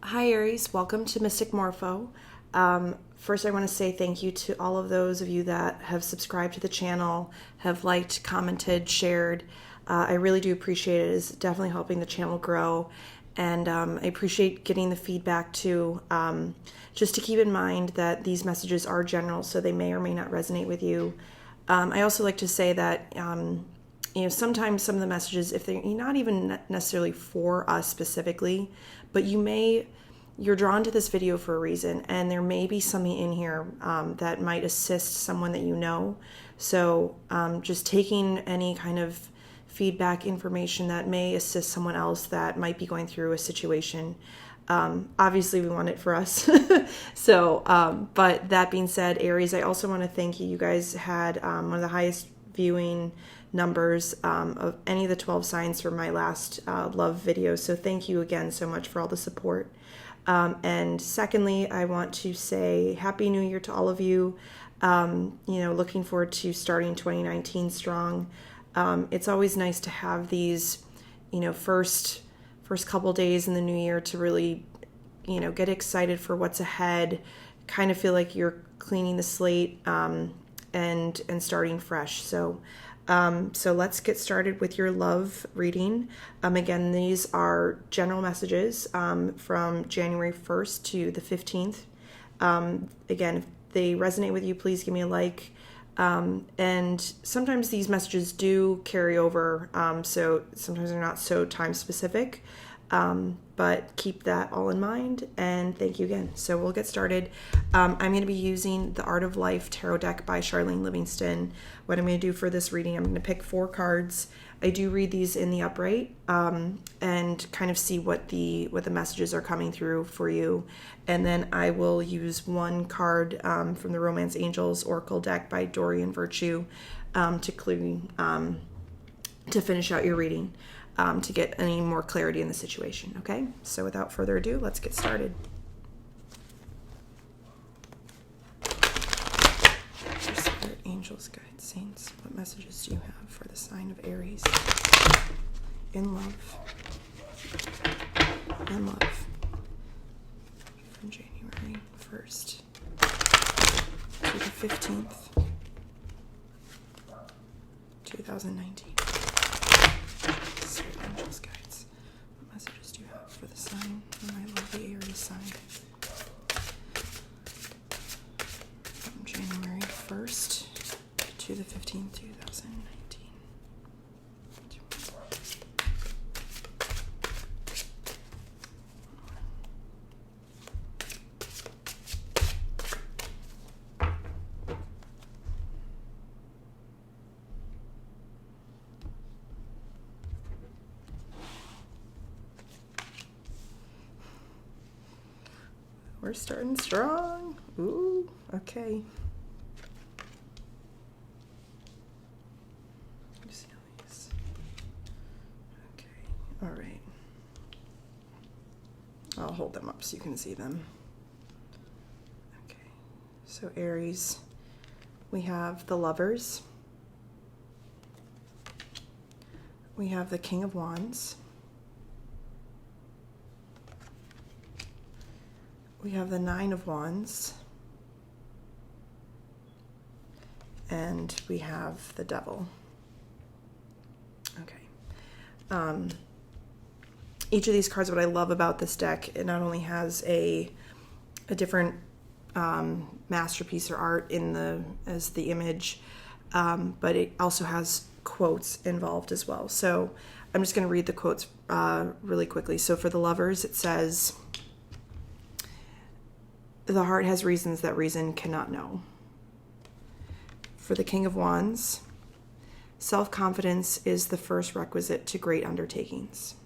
Hi Aries, welcome to Mystic Morpho. First, I want to say thank you to all of those of you that have subscribed to the channel, have liked, commented, shared. I really do appreciate it. It's definitely helping the channel grow, and I appreciate getting the feedback too. Just to keep in mind that these messages are general, so they may or may not resonate with you. I also like to say that sometimes some of the messages, if they're not even necessarily for us specifically, but you're drawn to this video for a reason, and there may be something in here that might assist someone that you know. So just taking any kind of feedback information that may assist someone else that might be going through a situation. Obviously, we want it for us. But that being said, Aries, I also want to thank you. You guys had one of the highest viewing numbers of any of the 12 signs for my last love video. So thank you again so much for all the support. And secondly, I want to say Happy New Year to all of you. Looking forward to starting 2019 strong. It's always nice to have these, first couple days in the new year to really, get excited for what's ahead, kind of feel like you're cleaning the slate, and starting fresh. So let's get started with your love reading. Again, these are general messages from January 1st to the 15th. Again, if they resonate with you, please give me a like. And sometimes these messages do carry over, so sometimes they're not so time specific, but keep that all in mind, and thank you again. So we'll get started. I'm going to be using the Art of Life Tarot deck by Charlene Livingstone. What I'm going to do for this reading, I'm going to pick 4 cards. I do read these in the upright, and kind of see what the messages are coming through for you. And then I will use 1 card from the Romance Angels Oracle deck by Doreen Virtue to finish out your reading, to get any more clarity in the situation. Okay, so without further ado, let's get started. Spirit, angels, guides, saints, what messages do you have for the sign of Aries in love? In love from January 1st to the 15th, 2019. Spirit, angels, guides, what messages do you have for the sign, for my lovely Aries sign, from January 1st to the 15th, 2019. We're starting strong. Ooh, okay. See all these. Okay, all right. I'll hold them up so you can see them. Okay, so Aries, we have the Lovers. We have the King of Wands. We have the 9 of Wands, and we have the Devil. Okay. Each of these cards, what I love about this deck, it not only has a different masterpiece or art as the image, but it also has quotes involved as well. So I'm just going to read the quotes really quickly. So for the Lovers, it says, "The heart has reasons that reason cannot know." For the King of Wands, "Self-confidence is the first requisite to great undertakings."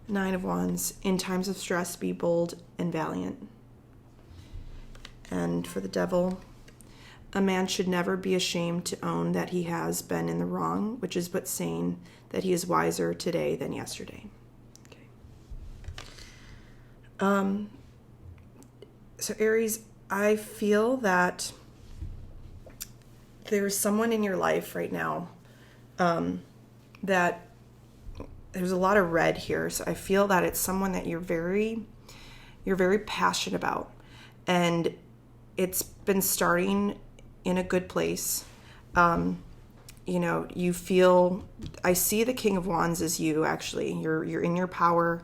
9 of Wands, "In times of stress, be bold and valiant." And for the Devil, "A man should never be ashamed to own that he has been in the wrong, which is but saying that he is wiser today than yesterday." So Aries, I feel that there's someone in your life right now that there's a lot of red here. So I feel that it's someone that you're very passionate about, and it's been starting in a good place. You feel, I see the King of Wands as you, actually. You're in your power.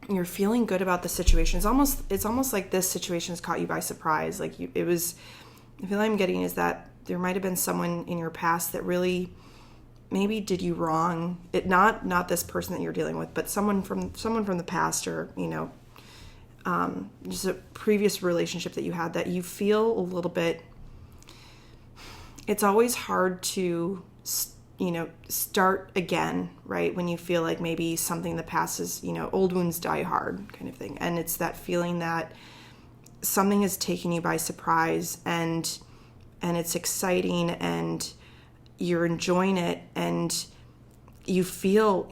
You're feeling good about the situation. It's almost like this situation has caught you by surprise. Like the feeling I'm getting is that there might have been someone in your past that really maybe did you wrong. Not this person that you're dealing with, but someone from the past, or just a previous relationship that you had, that you feel a little bit. It's always hard to start again, right? When you feel like maybe something in the past is, old wounds die hard kind of thing. And it's that feeling that something is taking you by surprise, and it's exciting, and you're enjoying it, and you feel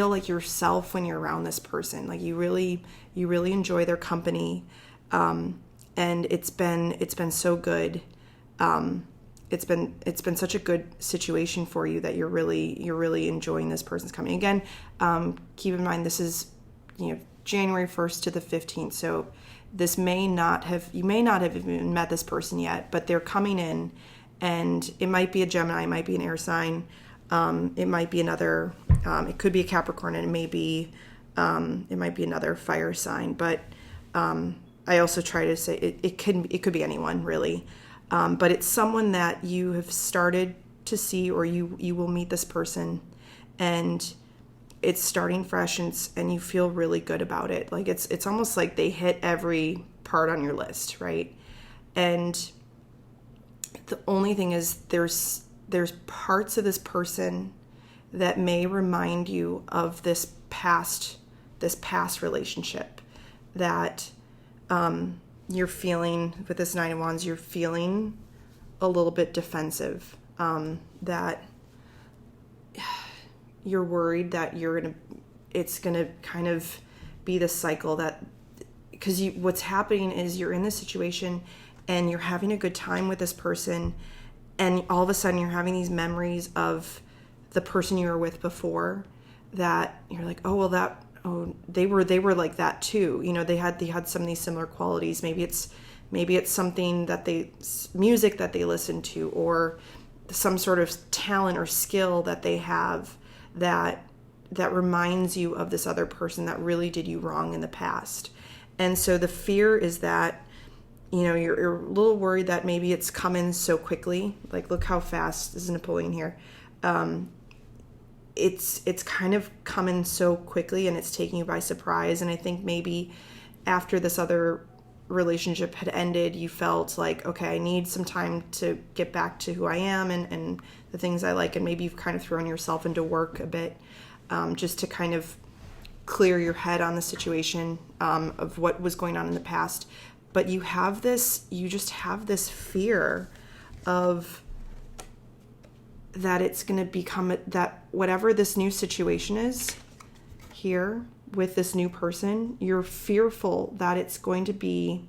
like yourself when you're around this person. Like you really enjoy their company. And it's been so good. It's been such a good situation for you that you're really enjoying this person's company. Again, keep in mind, this is, January 1st to the 15th. So you may not have even met this person yet, but they're coming in, and it might be a Gemini, it might be an air sign. It might be another, it could be a Capricorn, and it might be another fire sign. But, I also try to say it could be anyone, really. But it's someone that you have started to see, or you will meet this person, and it's starting fresh, and you feel really good about it. Like it's almost like they hit every part on your list, right? And the only thing is there's parts of this person that may remind you of this past relationship that you're feeling with this Nine of Wands. You're feeling a little bit defensive, that you're worried that it's gonna kind of be the cycle, that because what's happening is you're in this situation and you're having a good time with this person, and all of a sudden you're having these memories of the person you were with before, that you're like, they were like that too. They had some of these similar qualities. Maybe it's something music that they listen to, or some sort of talent or skill that they have that reminds you of this other person that really did you wrong in the past. And so the fear is that, you're a little worried that maybe it's coming so quickly. Like, look how fast, this is Napoleon here. It's kind of coming so quickly, and it's taking you by surprise. And I think maybe after this other relationship had ended, you felt like, okay, I need some time to get back to who I am and the things I like. And maybe you've kind of thrown yourself into work a bit, just to kind of clear your head on the situation, of what was going on in the past. But you just have this fear of that it's going to become that whatever this new situation is here with this new person, you're fearful that it's going to be,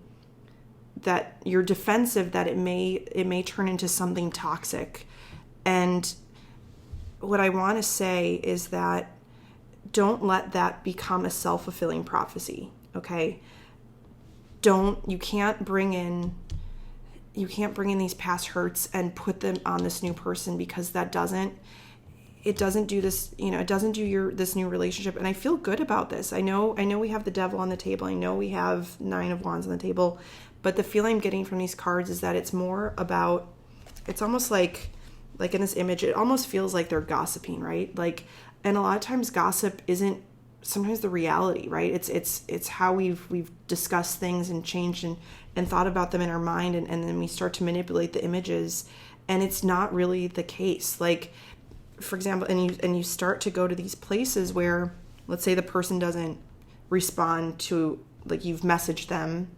that you're defensive, that it may turn into something toxic. And what I want to say is that don't let that become a self-fulfilling prophecy. Okay. You can't bring in these past hurts and put them on this new person, because it doesn't do this, it doesn't do this new relationship. And I feel good about this. I know we have the Devil on the table. I know we have Nine of Wands on the table, but the feeling I'm getting from these cards is that it's more about, it's almost like in this image, it almost feels like they're gossiping, right? Like, and a lot of times gossip isn't sometimes the reality, right? It's how we've discussed things and changed and thought about them in our mind, and then we start to manipulate the images, and it's not really the case. Like, for example, and you start to go to these places where, let's say the person doesn't respond to, like, you've messaged them,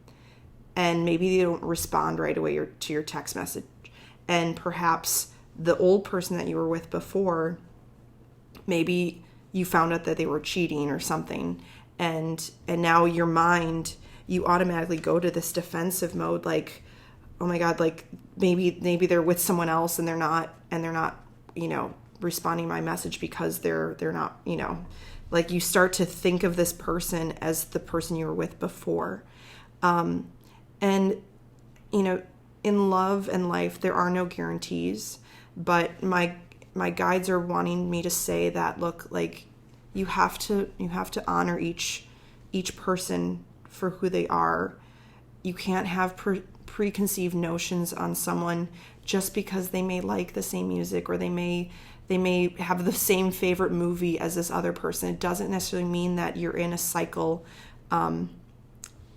and maybe they don't respond right away to your text message, and perhaps the old person that you were with before, maybe you found out that they were cheating or something, and now your mind, you automatically go to this defensive mode, like, oh my God, like maybe they're with someone else and they're not, responding my message because they're not, like you start to think of this person as the person you were with before. And, in love and life, there are no guarantees, but my guides are wanting me to say that, look, like you have to honor each person for who they are. You can't have preconceived notions on someone just because they may like the same music or they may have the same favorite movie as this other person. It doesn't necessarily mean that you're in a cycle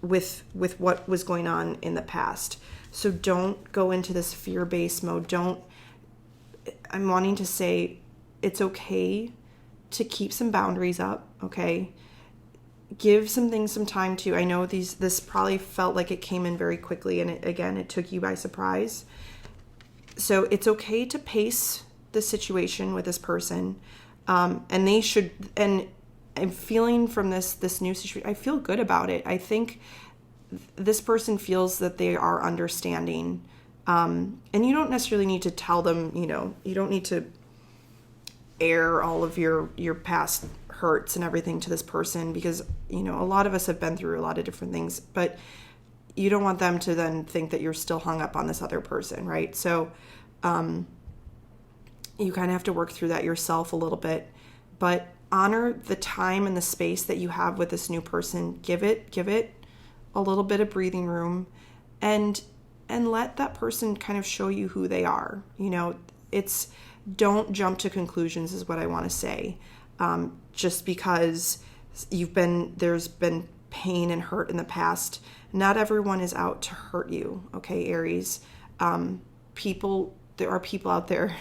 with what was going on in the past. So don't go into this fear-based mode. I'm wanting to say it's okay to keep some boundaries up, okay? Give some things some time to. I know this probably felt like it came in very quickly, and it took you by surprise. So it's okay to pace the situation with this person, and they should. And I'm feeling from this new situation, I feel good about it. I think this person feels that they are understanding, and you don't necessarily need to tell them. You don't need to air all of your past hurts and everything to this person, because a lot of us have been through a lot of different things, but you don't want them to then think that you're still hung up on this other person, right? So you kind of have to work through that yourself a little bit, but honor the time and the space that you have with this new person. Give it a little bit of breathing room, and let that person kind of show you who they are. Don't jump to conclusions is what I want to say. Just because there's been pain and hurt in the past, not everyone is out to hurt you. Okay, Aries. There are people out there.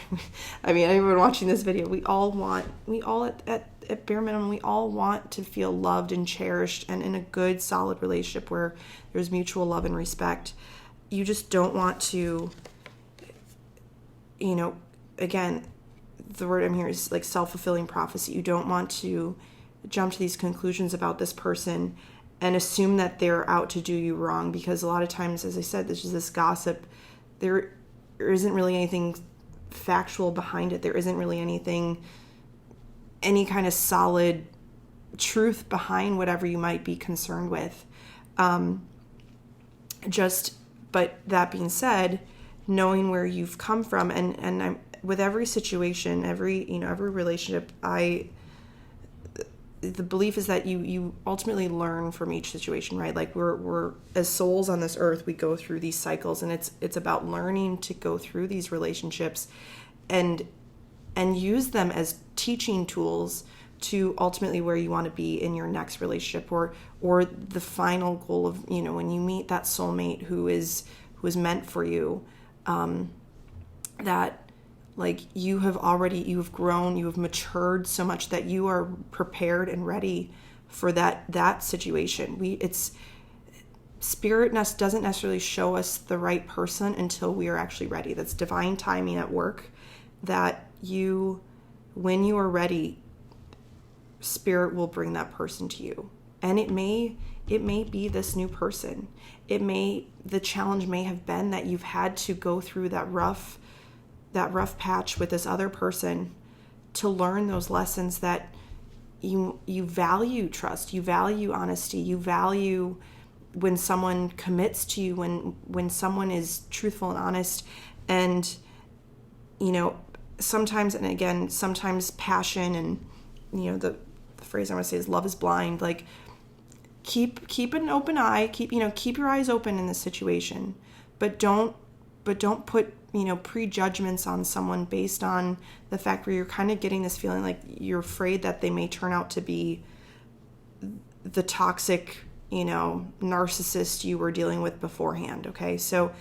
I mean, everyone watching this video, we all at bare minimum, we all want to feel loved and cherished and in a good, solid relationship where there's mutual love and respect. You just don't want to, again, the word I'm hearing is like self-fulfilling prophecy. You don't want to jump to these conclusions about this person and assume that they're out to do you wrong, because a lot of times, as I said, this is this gossip. There isn't really anything factual behind it. There isn't really any kind of solid truth behind whatever you might be concerned with. But that being said, knowing where you've come from, and I'm, with every situation, every relationship, the belief is that you ultimately learn from each situation, right? Like we're as souls on this earth, we go through these cycles, and it's about learning to go through these relationships and use them as teaching tools to ultimately where you want to be in your next relationship, or the final goal of, when you meet that soulmate who is meant for you, that like you have grown, you have matured so much that you are prepared and ready for that situation. Spirit doesn't necessarily show us the right person until we are actually ready. That's divine timing at work, that when you are ready, Spirit will bring that person to you. And it may be this new person. The challenge may have been that you've had to go through that rough patch with this other person to learn those lessons, that you value trust, you value honesty, you value when someone commits to you, when someone is truthful and honest. And sometimes passion and the phrase I want to say is love is blind. Like keep an open eye, keep your eyes open in this situation, but don't put prejudgments on someone based on the fact where you're kind of getting this feeling like you're afraid that they may turn out to be the toxic, narcissist you were dealing with beforehand. Okay. So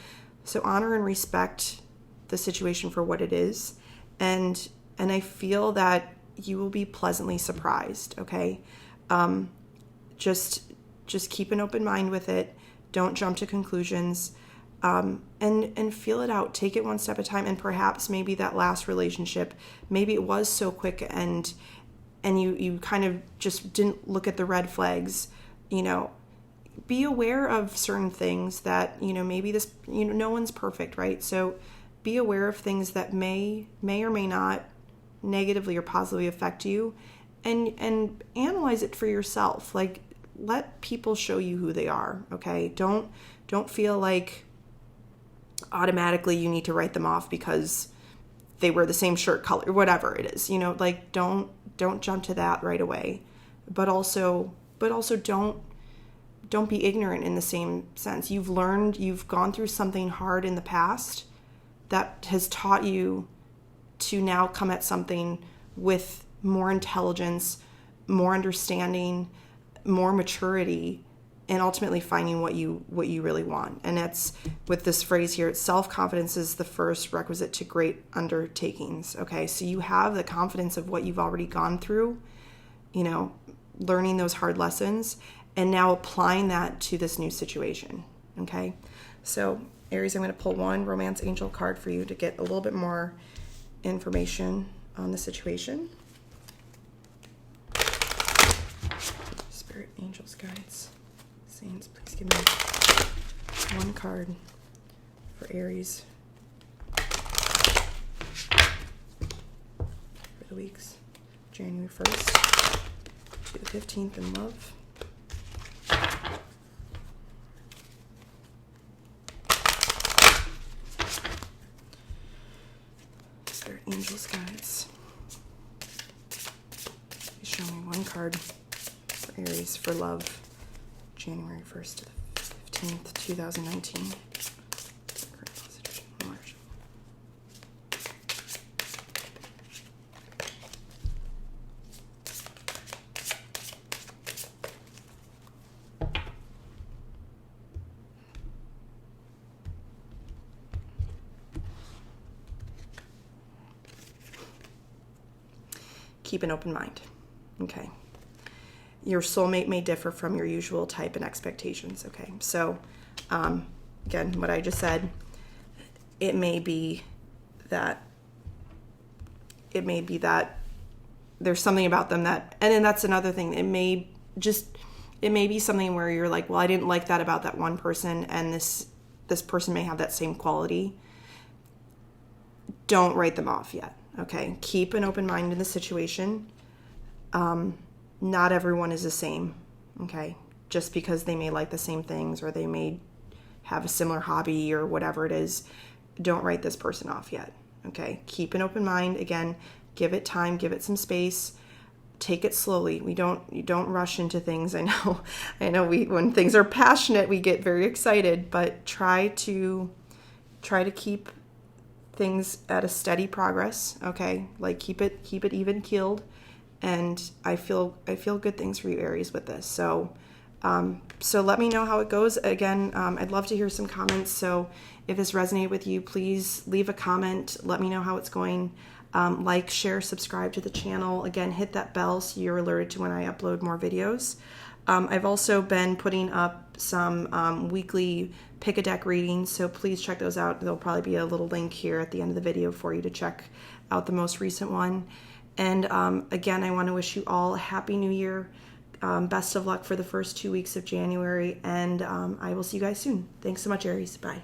honor and respect the situation for what it is. And I feel that you will be pleasantly surprised. Okay. Just keep an open mind with it. Don't jump to conclusions. And feel it out. Take it one step at a time. And perhaps maybe that last relationship, maybe it was so quick and you kind of just didn't look at the red flags. Be aware of certain things that, maybe this, no one's perfect, right? So be aware of things that may or may not negatively or positively affect you, and analyze it for yourself. Like, let people show you who they are, okay? Don't feel like automatically you need to write them off because they wear the same shirt color, whatever it is, like don't jump to that right away. But also don't be ignorant in the same sense. You've gone through something hard in the past that has taught you to now come at something with more intelligence, more understanding, more maturity, and ultimately finding what you really want. And that's with this phrase here, self-confidence is the first requisite to great undertakings. Okay, so you have the confidence of what you've already gone through, learning those hard lessons, and now applying that to this new situation. Okay, so Aries, I'm going to pull one romance angel card for you to get a little bit more information on the situation. Spirit, angels, guides, saints, please give me one card for Aries for the weeks January 1st to the 15th in love. Spirit, angels, guides, please show me one card for Aries for love, January 1st to the 15th, 2019. March. Keep an open mind. Okay. Your soulmate may differ from your usual type and expectations. Okay. So, again, what I just said, it may be that there's something about them that, and then that's another thing. It may be something where you're like, well, I didn't like that about that one person, and this person may have that same quality. Don't write them off yet. Okay, keep an open mind in the situation. Not everyone is the same, okay? Just because they may like the same things or they may have a similar hobby or whatever it is, don't write this person off yet, okay? Keep an open mind. Again, give it time, give it some space. Take it slowly. You don't rush into things. I know when things are passionate, we get very excited, but try to keep things at a steady progress, okay? Like keep it even keeled, and I feel good things for you, Aries, with this. So let me know how it goes. Again, I'd love to hear some comments. So if this resonated with you, please leave a comment. Let me know how it's going. Like, share, subscribe to the channel. Again, hit that bell so you're alerted to when I upload more videos. I've also been putting up some weekly pick-a-deck readings, so please check those out. There'll probably be a little link here at the end of the video for you to check out the most recent one. And again, I want to wish you all a happy new year. Best of luck for the first 2 weeks of January, and I will see you guys soon. Thanks so much, Aries. Bye.